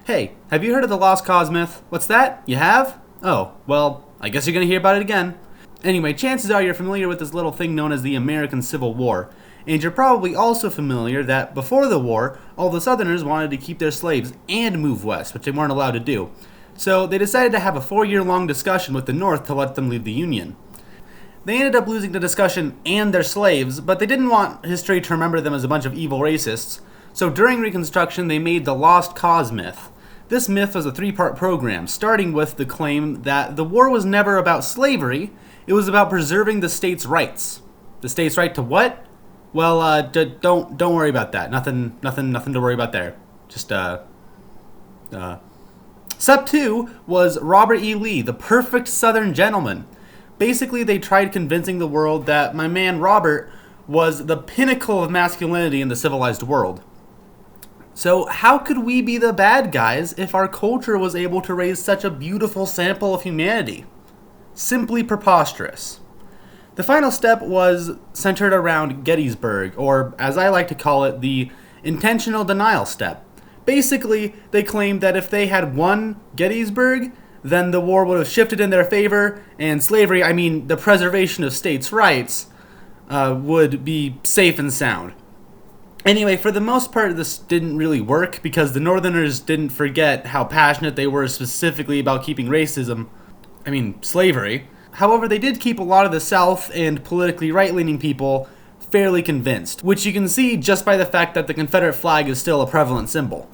Hey, have you heard of the Lost Cause myth? What's that? You have? Oh, well, I guess you're gonna hear about it again. Anyway, chances are you're familiar with this little thing known as the American Civil War. And you're probably also familiar that before the war, all the Southerners wanted to keep their slaves and move west, which they weren't allowed to do. So they decided to have a 4-year-long discussion with the North to let them leave the Union. They ended up losing the discussion and their slaves, but they didn't want history to remember them as a bunch of evil racists. So during Reconstruction, they made the Lost Cause myth. This myth was a 3-part program, starting with the claim that the war was never about slavery, it was about preserving the state's rights. The state's right to what? Well, don't worry about that. Nothing to worry about there. Just Step 2 was Robert E. Lee, the perfect Southern gentleman. Basically, they tried convincing the world that my man Robert was the pinnacle of masculinity in the civilized world. So how could we be the bad guys if our culture was able to raise such a beautiful sample of humanity? Simply preposterous. The final step was centered around Gettysburg, or as I like to call it, the intentional denial step. Basically, they claimed that if they had won Gettysburg, then the war would have shifted in their favor, and slavery, I mean the preservation of states' rights, would be safe and sound. Anyway, for the most part, this didn't really work because the Northerners didn't forget how passionate they were specifically about keeping slavery. However, they did keep a lot of the South and politically right-leaning people fairly convinced, which you can see just by the fact that the Confederate flag is still a prevalent symbol.